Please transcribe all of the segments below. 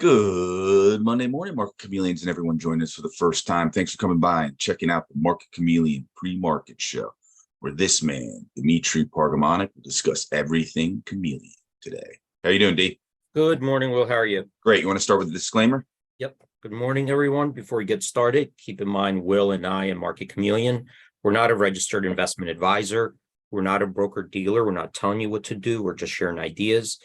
Good Monday morning, Market Chameleons, and everyone joining us for the first time. Thanks for coming by and checking out the Market Chameleon pre-market show, where this man, Dimitri Pargamonic, will discuss everything chameleon today. How you doing, D? Good morning, Will. How are you? Great. You want to start with a disclaimer? Yep. Good morning, everyone. Before we get started, keep in mind, Will and I and Market Chameleon, we're not a registered investment advisor. We're not a broker dealer. We're not telling you what to do. We're just sharing ideas.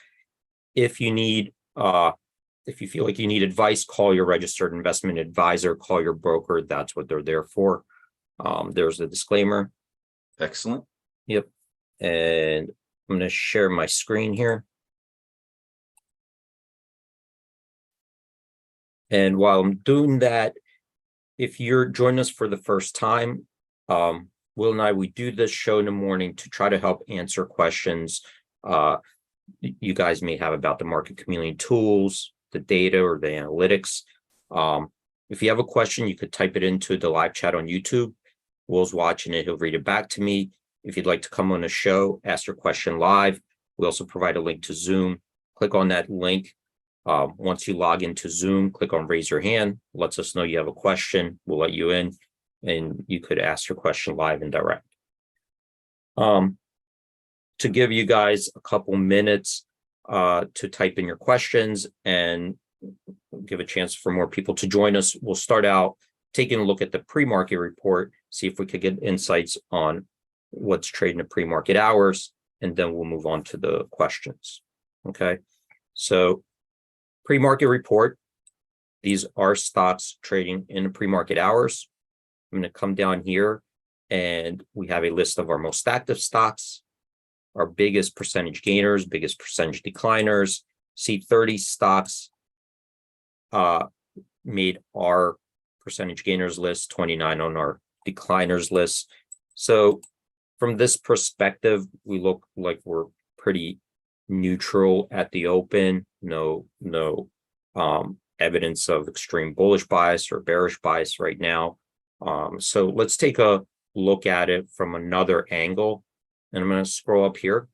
If you feel like you need advice, call your registered investment advisor, call your broker. That's what they're there for. There's the disclaimer. Excellent. Yep. And I'm going to share my screen here. And while I'm doing that, if you're joining us for the first time, Will and I, we do this show in the morning to try to help answer questions you guys may have about the Market Chameleon tools, the data, or the analytics. If you have a question, you could type it into the live chat on YouTube. Will's watching it. He'll read it back to me. If you'd like to come on the show, ask your question live. We also provide a link to Zoom. Click on that link. Once you log into Zoom, click on raise your hand. Lets us know you have a question. We'll let you in, and you could ask your question live and direct. To give you guys a couple minutes to type in your questions and give a chance for more people to join us, we'll start out taking a look at the pre-market report, see if we could get insights on what's trading at pre-market hours, and then we'll move on to the questions. Okay, so pre-market report, these are stocks trading in the pre-market hours. I'm going to come down here and we have a list of our most active stocks, our biggest percentage gainers, biggest percentage decliners. See, 30 stocks made our percentage gainers list, 29 on our decliners list. So from this perspective, we look like we're pretty neutral at the open. No evidence of extreme bullish bias or bearish bias right now. So let's take a look at it from another angle. And I'm going to scroll up here.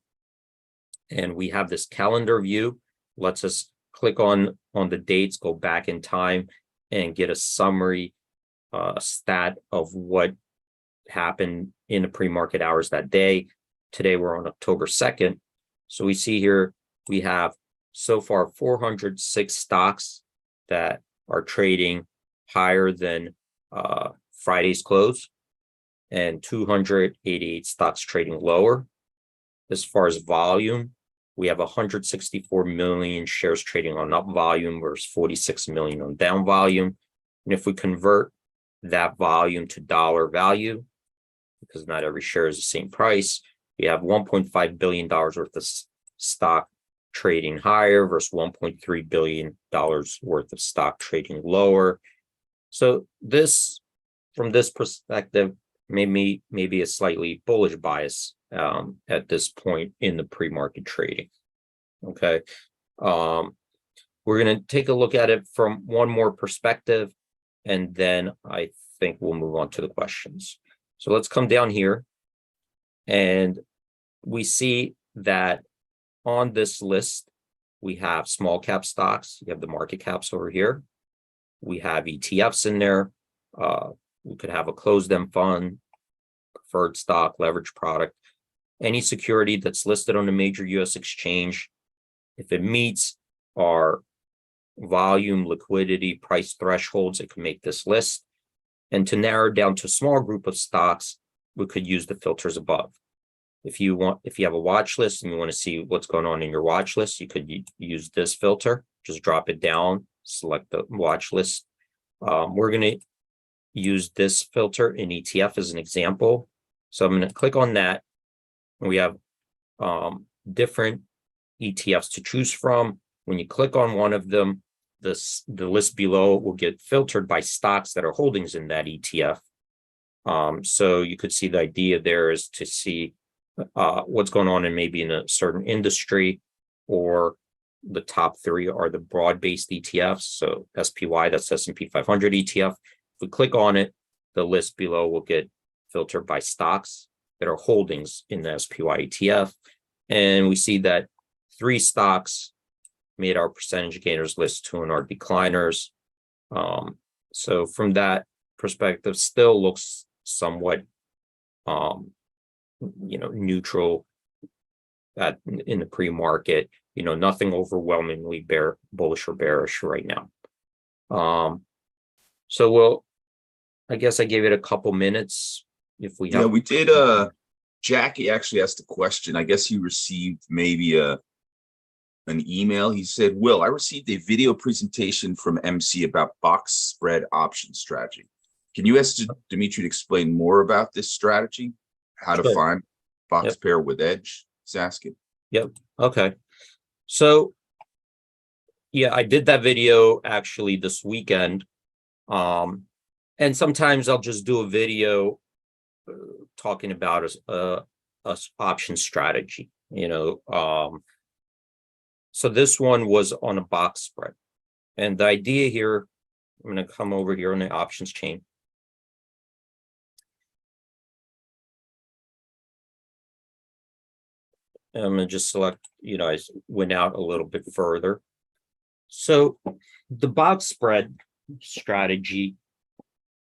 And we have this calendar view. Lets us click on the dates, go back in time, and get a summary stat of what happened in the pre-market hours that day. Today, we're on October 2nd. So we see here, we have so far 406 stocks that are trading higher than Friday's close, and 288 stocks trading lower. As far as volume, we have 164 million shares trading on up volume versus 46 million on down volume. And if we convert that volume to dollar value, because not every share is the same price, we have $1.5 billion worth of stock trading higher versus $1.3 billion worth of stock trading lower. So this, from this perspective, maybe a slightly bullish bias at this point in the pre-market trading. Okay, we're going to take a look at it from one more perspective, and then I think we'll move on to the questions. So let's come down here, and we see that on this list, we have small cap stocks. You have the market caps over here. We have ETFs in there. We could have a closed-end fund, preferred stock, leverage product, any security that's listed on a major U.S. exchange. If it meets our volume, liquidity, price thresholds, it can make this list. And to narrow down to a small group of stocks, we could use the filters above. If you have a watch list and you want to see what's going on in your watch list, you could use this filter. Just drop it down, select the watch list. We're going to use this filter in ETF as an example. So I'm going to click on that. We have different ETFs to choose from. When you click on one of them, the list below will get filtered by stocks that are holdings in that ETF. So you could see the idea there is to see what's going on maybe in a certain industry, or the top three are the broad-based ETFs. So SPY, that's S&P 500 ETF. If we click on it, the list below will get filtered by stocks that are holdings in the SPY ETF. And we see that 3 stocks made our percentage gainers list 2 and our decliners. So from that perspective, still looks somewhat, neutral in the pre-market. Nothing overwhelmingly bullish or bearish right now. So I guess I gave it a couple minutes. If we have, we did. Jackie actually asked a question. I guess he received maybe an email. He said, "Will, I received a video presentation from MC about box spread option strategy. Can you ask Dimitri to explain more about this strategy? How to Sure. find box Yep. pair with edge?" He's asking. Yep. Okay. So yeah, I did that video actually this weekend. And sometimes I'll just do a video talking about a option strategy, so this one was on a box spread. And the idea here, I'm going to come over here on the options chain. And I'm going to just select, I went out a little bit further. So the box spread strategy,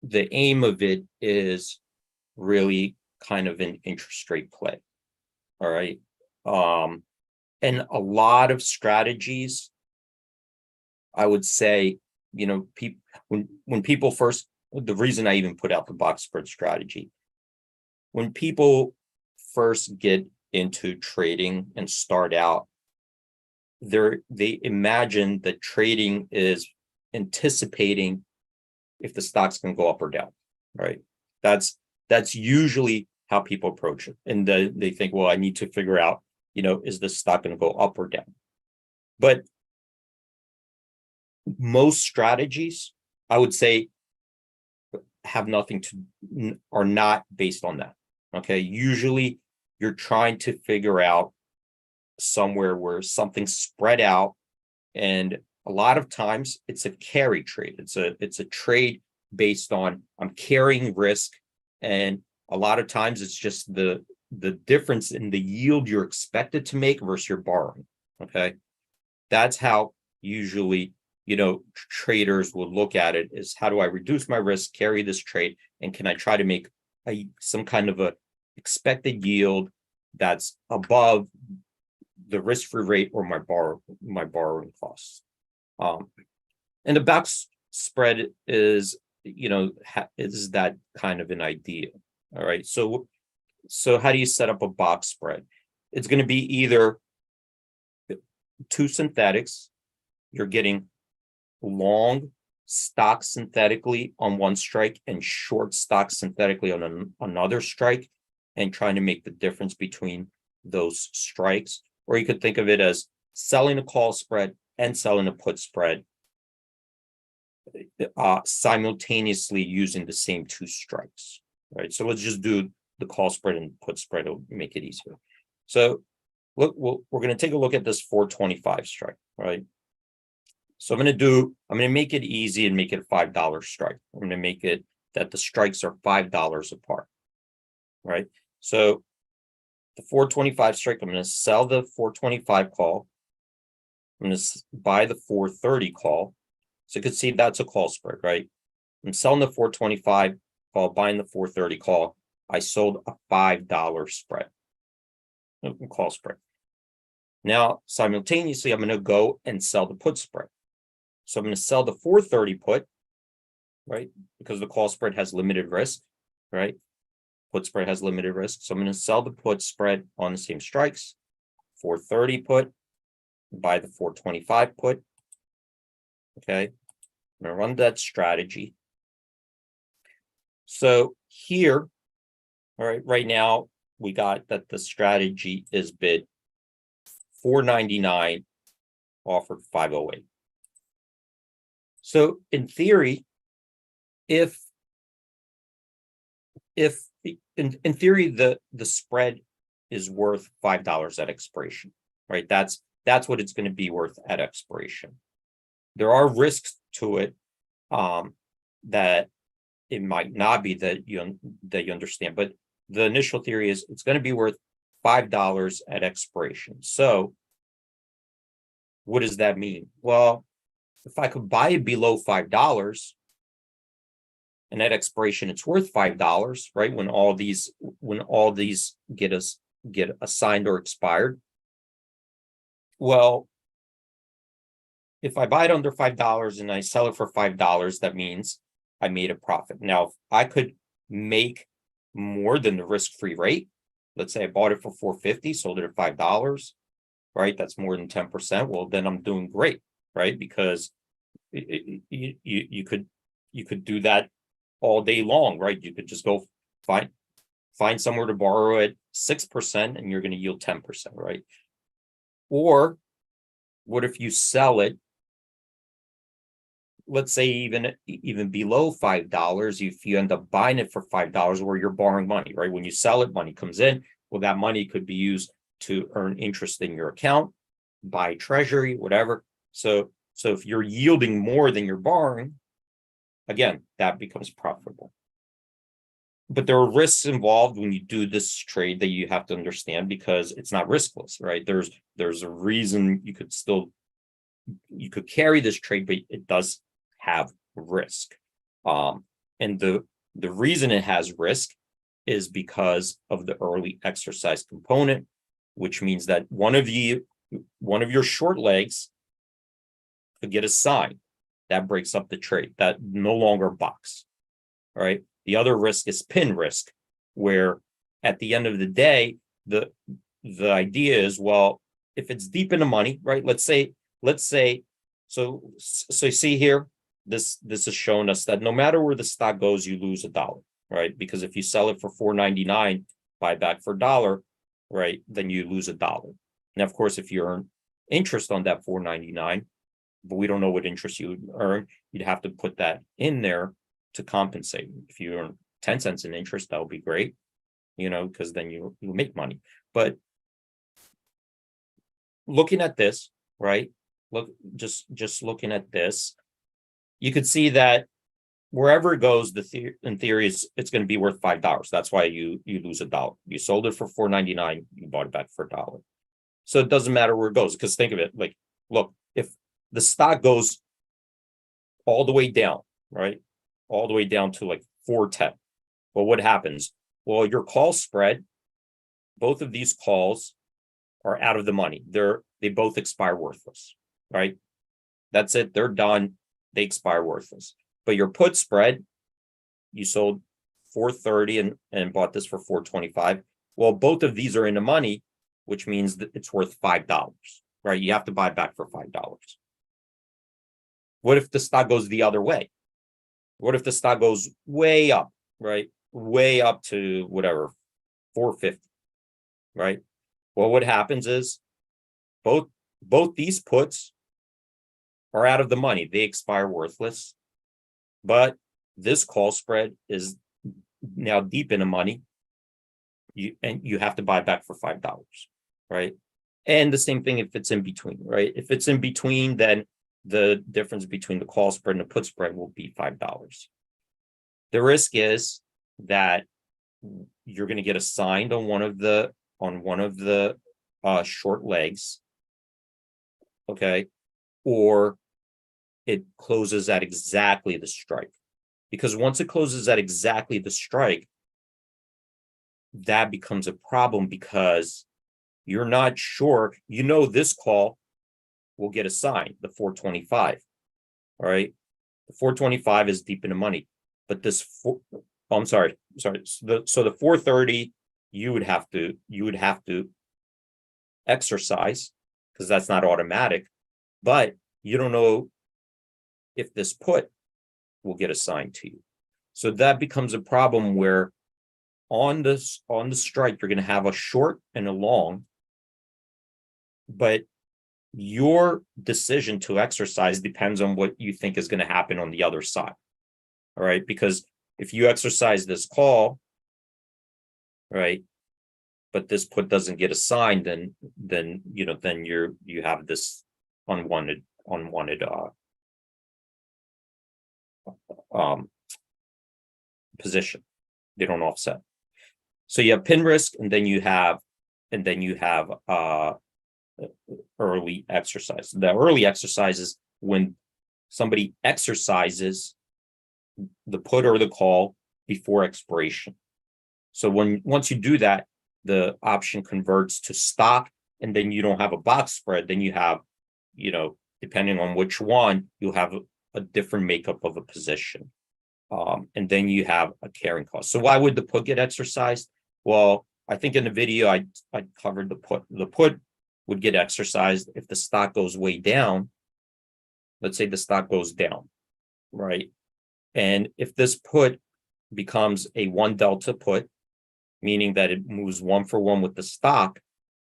the aim of it is really kind of an interest rate play. All right. And a lot of strategies, I would say, when people first, the reason I even put out the box spread strategy, when people first get into trading and start out, they imagine that trading is anticipating if the stock's going to go up or down, right? That's usually how people approach it. And they think, well, I need to figure out, is this stock going to go up or down? But most strategies, I would say, are not based on that. Okay. Usually you're trying to figure out somewhere where something's spread out. And a lot of times it's a carry trade. It's a trade based on I'm carrying risk. And a lot of times it's just the difference in the yield you're expected to make versus your borrowing. Okay. That's how usually, traders will look at it, is how do I reduce my risk, carry this trade, and can I try to make some kind of a expected yield that's above the risk-free rate or my borrowing costs. And the box spread is, is that kind of an idea. All right. So how do you set up a box spread? It's going to be either 2 synthetics. You're getting long stock synthetically on one strike and short stock synthetically on another strike, and trying to make the difference between those strikes. Or you could think of it as selling a call spread and selling a put spread simultaneously using the same 2 strikes, right? So let's just do the call spread and put spread. It'll make it easier. So look, we're going to take a look at this 425 strike, right? So I'm going to make it easy and make it a $5 strike. I'm going to make it that the strikes are $5 apart, right? So the 425 strike, I'm going to sell the 425 call. I'm going to buy the 430 call. So you can see that's a call spread, right? I'm selling the 425 call, buying the 430 call. I sold a $5 spread, call spread. Now, simultaneously, I'm going to go and sell the put spread. So I'm going to sell the 430 put, right? Because the call spread has limited risk, right? Put spread has limited risk. So I'm going to sell the put spread on the same strikes, 430 put, buy the 425 put. Okay. I'm going to run that strategy. So here, all right, right now we got that the strategy is bid $4.99, offered $5.08. So in theory, if in theory the spread is worth $5 at expiration, right? That's what it's going to be worth at expiration. There are risks to it that it might not be that you understand, but the initial theory is it's going to be worth $5 at expiration. So what does that mean? Well, if I could buy it below $5 and at expiration it's worth $5, right? When all these get assigned or expired. Well, if I buy it under $5 and I sell it for $5, that means I made a profit. Now, if I could make more than the risk-free rate, let's say I bought it for $4.50, sold it at $5, right? That's more than 10%. Well, then I'm doing great, right? Because you could do that all day long, right? You could just go find somewhere to borrow at 6% and you're going to yield 10%, right? Or what if you sell it, let's say even below $5, if you end up buying it for $5 where you're borrowing money, right? When you sell it, money comes in. Well, that money could be used to earn interest in your account, buy treasury, whatever. So if you're yielding more than you're borrowing, again, that becomes profitable. But there are risks involved when you do this trade that you have to understand, because it's not riskless, right? There's a reason you could carry this trade, but it does have risk. And the reason it has risk is because of the early exercise component, which means that one of your short legs could get assigned. That breaks up the trade. That no longer bucks. All right. The other risk is pin risk, where at the end of the day, the idea is, well, if it's deep in the money, right? Let's say, so see here, this is showing us that no matter where the stock goes, you lose $1, right? Because if you sell it for $4.99, buy back for $1, right, then you lose $1. And of course, if you earn interest on that $4.99, but we don't know what interest you would earn, you'd have to put that in there to compensate. If you earn 10 cents in interest, that would be great, because then you make money. But looking at this, right? Just looking at this, you could see that wherever it goes, in theory, it's going to be worth $5. That's why you lose $1. You sold it for $4.99, you bought it back for $1. So it doesn't matter where it goes, because think of it like, look, if the stock goes all the way down, right? All the way down to like 410. Well, what happens? Well, your call spread, both of these calls are out of the money. They both expire worthless, right? That's it. They're done. They expire worthless. But your put spread, you sold 430 and bought this for 425. Well, both of these are in the money, which means that it's worth $5, right? You have to buy back for $5. What if the stock goes the other way? What if the stock goes way up, right? Way up to whatever, 450, right? Well, what happens is both these puts are out of the money. They expire worthless. But this call spread is now deep in the money. You have to buy back for $5, right? And the same thing if it's in between, right? If it's in between, then the difference between the call spread and the put spread will be $5. The risk is that you're going to get assigned on one of the short legs, okay, or it closes at exactly the strike. Because once it closes at exactly the strike, that becomes a problem, because you're not sure, this call will get assigned, the 425, all right? The 425 is deep in the money, but I'm sorry. So the 430, you would have to exercise, because that's not automatic, but you don't know if this put will get assigned to you. So that becomes a problem where on the strike, you're going to have a short and a long, but your decision to exercise depends on what you think is going to happen on the other side. All right. Because if you exercise this call, right, but this put doesn't get assigned, then you have this unwanted position. They don't offset. So you have pin risk, and then you have early exercise. The early exercise is when somebody exercises the put or the call before expiration. So once you do that, the option converts to stock, and then you don't have a box spread. Then you have, depending on which one, you'll have a different makeup of a position. And then you have a carrying cost. So why would the put get exercised? Well, I think in the video I covered the put. The put would get exercised if the stock goes way down. Let's say the stock goes down, right? And if this put becomes a 1 delta put, meaning that it moves 1 for 1 with the stock,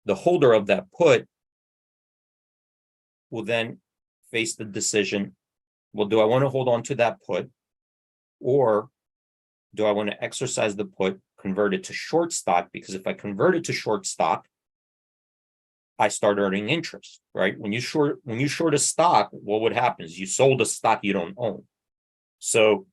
the holder of that put will then face the decision, well, do I want to hold on to that put, or do I want to exercise the put, convert it to short stock? Because if I convert it to short stock, I start earning interest, right? When you short a stock, well, what happens? You sold a stock you don't own. So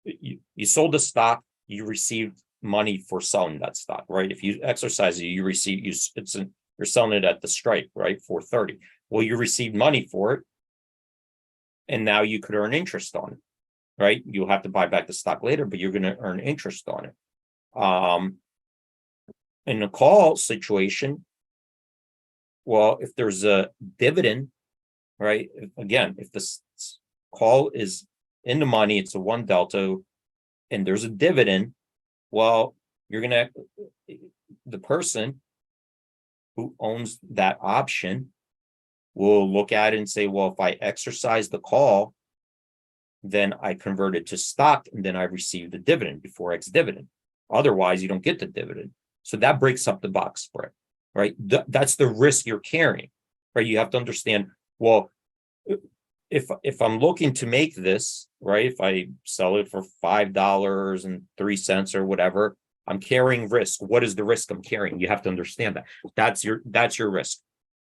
you sold a stock, you received money for selling that stock, right? If you exercise it, you're selling it at the strike, right? 430. Well, you received money for it, and now you could earn interest on it, right? You'll have to buy back the stock later, but you're going to earn interest on it. In a call situation, well, if there's a dividend, right? Again, if this call is in the money, it's a 1 delta, and there's a dividend, well, the person who owns that option will look at it and say, well, if I exercise the call, then I convert it to stock, and then I receive the dividend before ex-dividend. Otherwise, you don't get the dividend. So that breaks up the box spread, right? That's the risk you're carrying, right? You have to understand, well, if I'm looking to make this, right, if I sell it for $5.03 or whatever, I'm carrying risk. What is the risk I'm carrying? You have to understand that. That's your risk.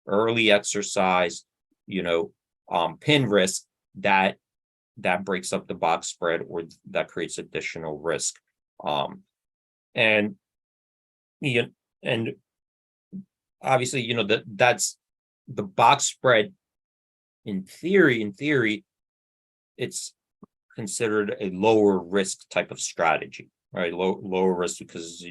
Early exercise, pin risk, that breaks up the box spread, or that creates additional risk. And obviously, that's the box spread. In theory, it's considered a lower risk type of strategy, right? Lower risk because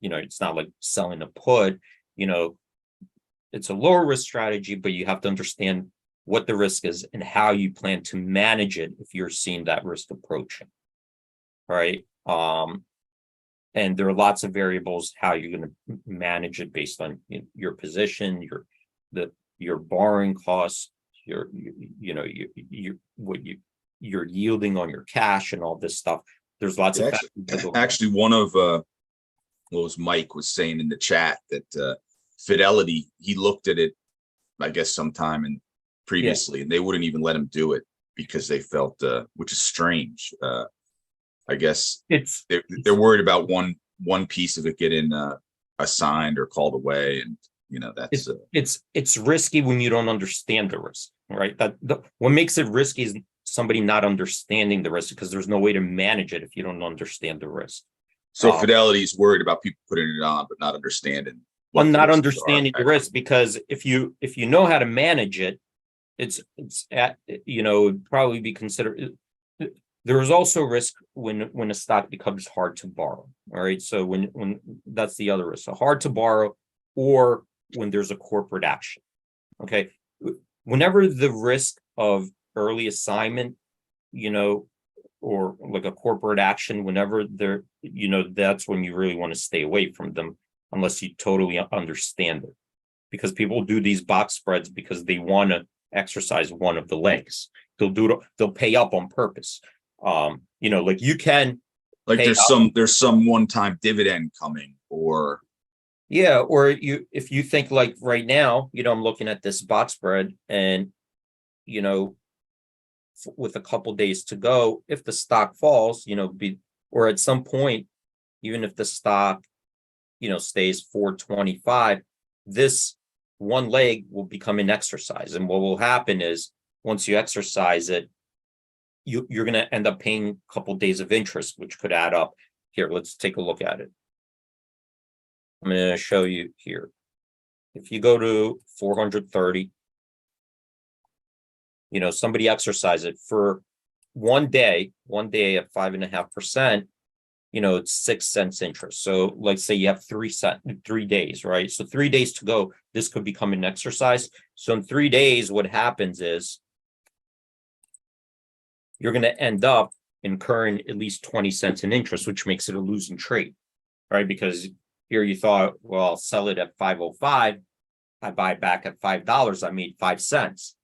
it's not like selling a put. It's a lower risk strategy, but you have to understand what the risk is and how you plan to manage it if you're seeing that risk approaching, right? And there are lots of variables how you're going to manage it based on your position, your borrowing costs, you're yielding on your cash and all this stuff. There's lots of factors. Actually, one of what was Mike was saying in the chat that Fidelity, he looked at it, I guess, sometime and previously, and they wouldn't even let him do it because they felt, which is strange. I guess they're worried about one piece of it getting assigned or called away, and that's it's risky when you don't understand the risk, right? What makes it risky is somebody not understanding the risk, because there's no way to manage it if you don't understand the risk. So Fidelity is worried about people putting it on but not understanding. Not understanding the risk, because if you know how to manage it, it's it'd probably be considered. There is also risk when a stock becomes hard to borrow. All right, so when that's the other risk. So hard to borrow, or when there's a corporate action. Okay, whenever the risk of early assignment, or like a corporate action, whenever they're, that's when you really want to stay away from them, unless you totally understand it. Because people do these box spreads because they want to exercise one of the legs. They'll pay up on purpose. Like you can, like there's some one-time dividend coming, or or if you think like right now, I'm looking at this box spread, and with a couple days to go, if the stock falls, or at some point, even if the stock stays 425, this one leg will become an exercise. And what will happen is, once you exercise it, you're going to end up paying a couple days of interest, which could add up. Here, let's take a look at it. I'm going to show you here. if you go to 430, somebody exercise it for one day at 5.5%, it's 6 cents interest. So let's say you have 3 days, right? So 3 days to go, this could become an exercise. So in 3 days, what happens is you're going to end up incurring at least 20 cents in interest, which makes it a losing trade, right? Because here you thought, well, I'll sell it at 5.05. I buy it back at $5. I made 5 cents.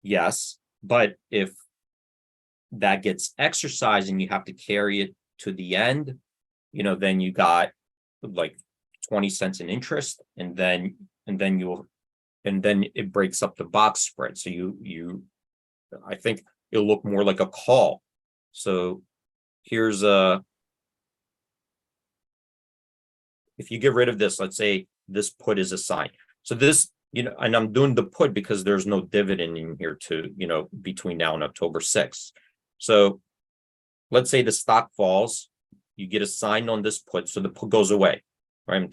Yes, but if that gets exercised and you have to carry it to the end, then you got like 20 cents in interest, and then it breaks up the box spread. So I think it'll look more like a call. So here's if you get rid of this, let's say this put is assigned. So this, and I'm doing the put because there's no dividend in here to, between now and October 6th. So let's say the stock falls, you get assigned on this put. So the put goes away, right?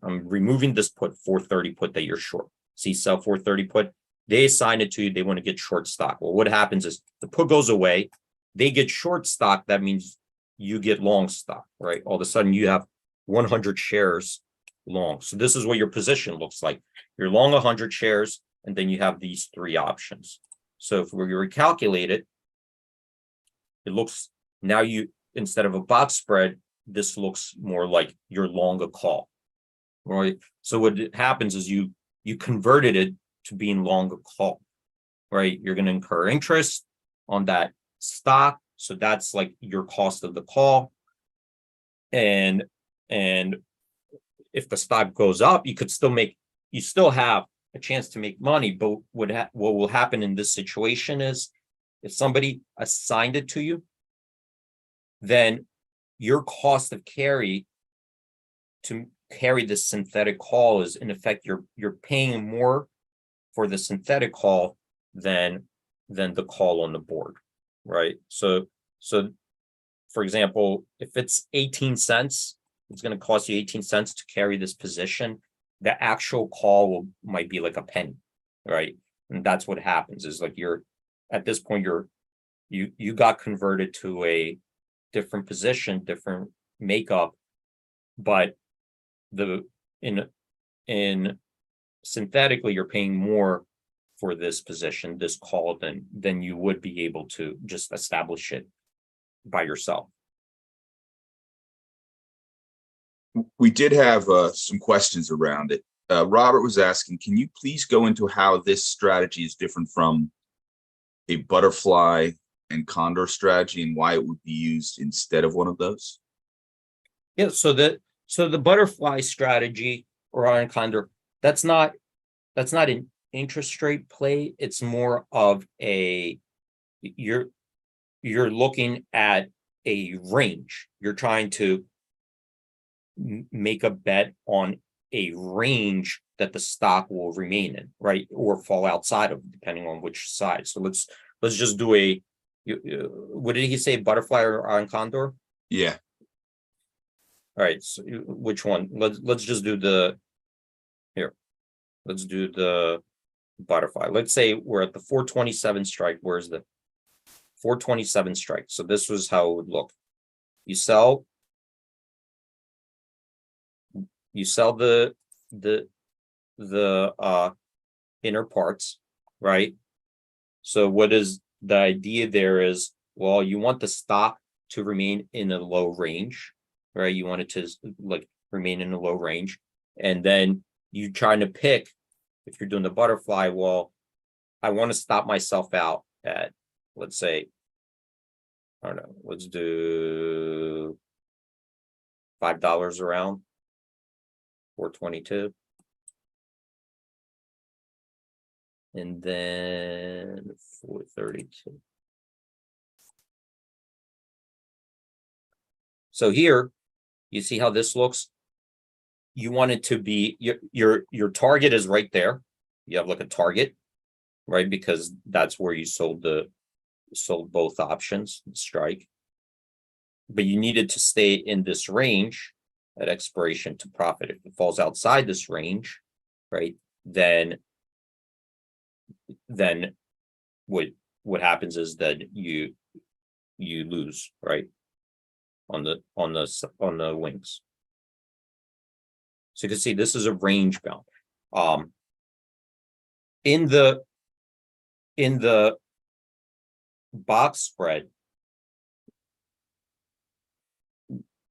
I'm removing this put, 430 put that you're short. See, sell 430 put, they assign it to you. They want to get short stock. Well, what happens is the put goes away. They get short stock. That means you get long stock, right? All of a sudden you have 100 shares long. So this is what your position looks like. You're long 100 shares, and then you have these 3 options. So if we recalculate it, it looks, now instead of a box spread, this looks more like you're long a call, right? So what happens is you converted it to being long a call, right? You're going to incur interest on that stock. So that's like your cost of the call. And if the stock goes up, you still have a chance to make money. But what will happen in this situation is if somebody assigned it to you, then your cost of carry to carry this synthetic call is, in effect, you're paying more for the synthetic call than the call on the board, right? So for example, if it's 18 cents, it's going to cost you 18 cents to carry this position. The actual call might be like a penny, right? And that's what happens is like at this point, you got converted to a different position, different makeup, but in synthetically, you're paying more for this position, this call, than you would be able to just establish it by yourself. We did have some questions around it. Robert was asking, can you please go into how this strategy is different from a butterfly and condor strategy and why it would be used instead of one of those? Yeah, so the butterfly strategy or iron condor, that's not an interest rate play. It's more of you're looking at a range. You're trying to make a bet on a range that the stock will remain in, right, or fall outside of, depending on which side. So let's just do what did he say, butterfly or iron condor? Yeah. All right, so which one? Let's just do let's do the butterfly. Let's say we're at the 427 strike. Where's the 427 strike? So this was how it would look. You sell the inner parts, right? So what is the idea there is, well, you want the stock to remain in a low range, right? You want it to like remain in a low range. And then you trying to pick, if you're doing the butterfly, well, I want to stop myself out at, let's say, I don't know, let's do $5 around 422. And then 432. So here, you see how this looks? You want it to be, your target is right there. You have like a target, right? Because that's where you sold both options, strike. But you needed to stay in this range at expiration to profit. If it falls outside this range, right, then what happens is that you lose, right, on the wings. So you can see this is a range bound. In the box spread,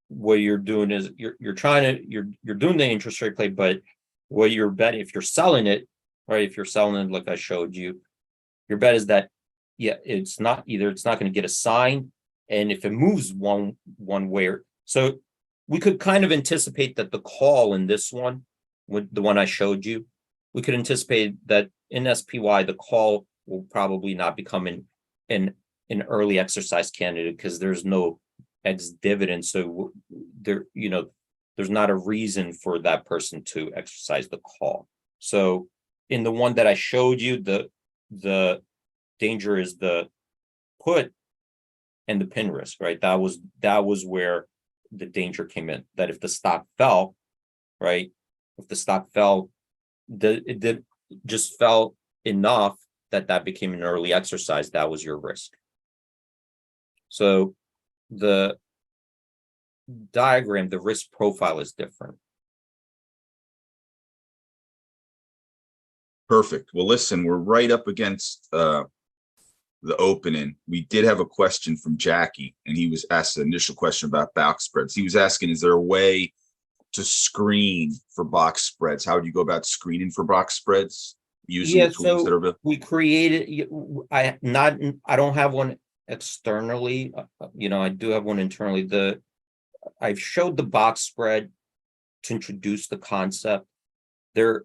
what you're doing is you're doing the interest rate play, but what you're betting, if you're selling it, right, if you're selling it like I showed you, your bet is that it's not going to get a sign, and if it moves one way, so we could kind of anticipate that the call in this one, with the one I showed you, we could anticipate that in SPY the call will probably not become an early exercise candidate because there's no ex dividend, so there's not a reason for that person to exercise the call. So in the one that I showed you, the danger is the put and the pin risk, right? That was where the danger came in, that if the stock fell, right, if the stock fell, it just fell enough that became an early exercise. That was your risk. So the diagram, the risk profile is different. Perfect. Well, listen, we're right up against the opening. We did have a question from Jackie, and he was asked the initial question about box spreads. He was asking, is there a way to screen for box spreads? How would you go about screening for box spreads using the tools that are available? We created, I don't have one externally, I do have one internally. I've showed the box spread to introduce the concept. There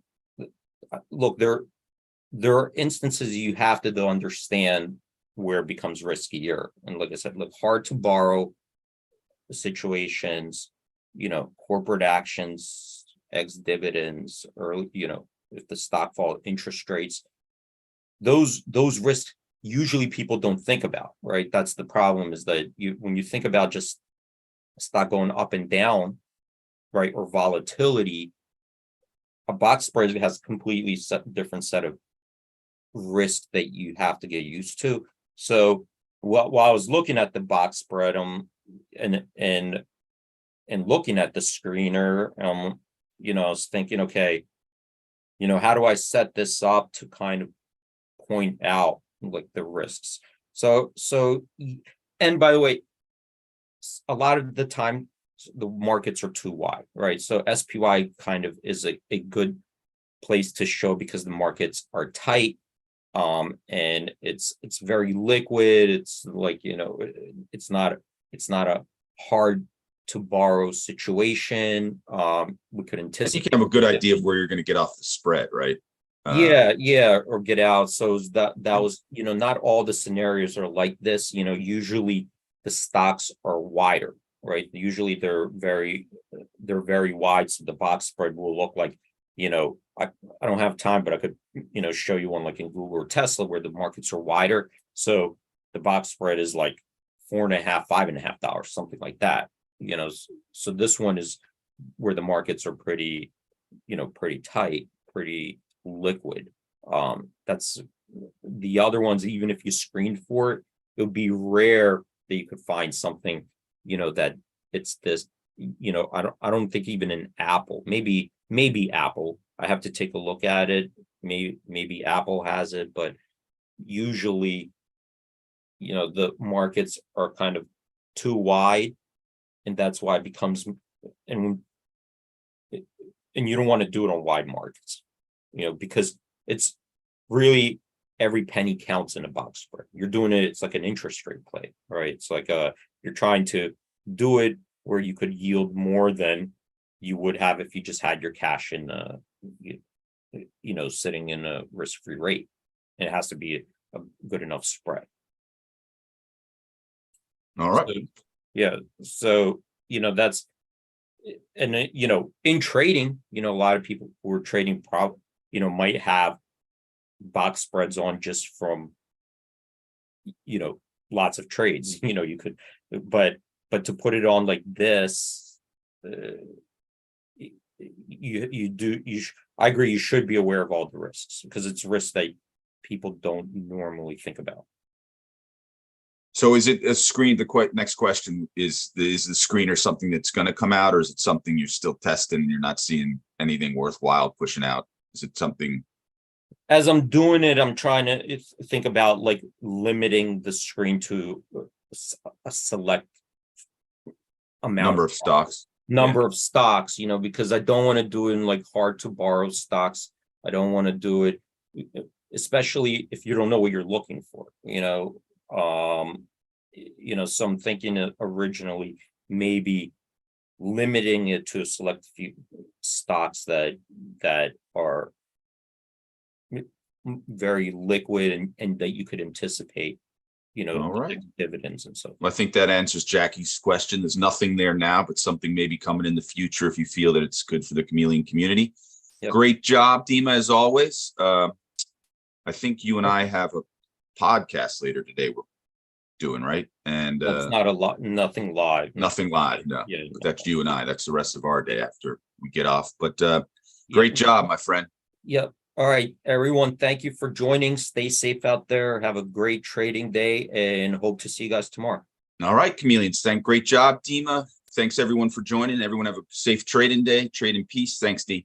are instances you have to understand where it becomes riskier. And like I said, hard to borrow situations, corporate actions, ex dividends, early, if the stock fall, interest rates, those risks usually people don't think about, right? That's the problem, is that when you think about just stock going up and down, right, or volatility, a box spread has a completely different set of risks that you have to get used to. So while I was looking at the box spread, and looking at the screener, I was thinking, okay, how do I set this up to kind of point out like the risks? So, and by the way, a lot of the time the markets are too wide, right? So SPY kind of is a good place to show because the markets are tight, and it's very liquid. It's like, it's not a hard to borrow situation. We could anticipate. I think you have a good idea of where you're going to get off the spread, right? Or get out. So that was, not all the scenarios are like this. Usually the stocks are wider, right? Usually they're very wide. So the box spread will look like, I don't have time, but I could, show you one like in Google or Tesla where the markets are wider. So the box spread is like $4.5, $5.5, something like that. So this one is where the markets are pretty tight, pretty liquid. That's the other ones. Even if you screened for it, it would be rare that you could find something, that it's this, I don't think even an Apple, maybe Apple. I have to take a look at it. Maybe Apple has it, but usually, the markets are kind of too wide, and that's why it becomes, and you don't want to do it on wide markets, because it's really every penny counts in a box spread. You're doing it, it's like an interest rate play, right? It's like you're trying to do it where you could yield more than you would have if you just had your cash in sitting in a risk-free rate. And it has to be a good enough spread. All right. So that's, and in trading, a lot of people who are trading might have box spreads on just from lots of trades. You could, but to put it on like this, I agree, you should be aware of all the risks, because it's risks that people don't normally think about. So is it a screen? The next question is the screener something that's going to come out, or is it something you're still testing and you're not seeing anything worthwhile pushing out? Is it something? As I'm doing it, I'm trying to think about like limiting the screen to a select amount Number of stocks. of stocks, because I don't want to do it in like hard to borrow stocks. I don't want to do it, especially if you don't know what you're looking for, so I'm thinking originally maybe limiting it to a select few stocks that are very liquid and that you could anticipate, All right. dividends and so forth. Well, I think that answers Jackie's question. There's nothing there now, but something maybe coming in the future if you feel that it's good for the Chameleon community. Yep. Great job, Dima, as always. I think you and I have a podcast later today we're doing, right? And That's not a lot, nothing live. nothing live, no. Yeah, But that's you and I. That's the rest of our day after we get off. But great job, my friend. Yep. All right, everyone. Thank you for joining. Stay safe out there. Have a great trading day and hope to see you guys tomorrow. All right, Chameleons. Great job, Dima. Thanks everyone for joining. Everyone have a safe trading day. Trade in peace. Thanks, D.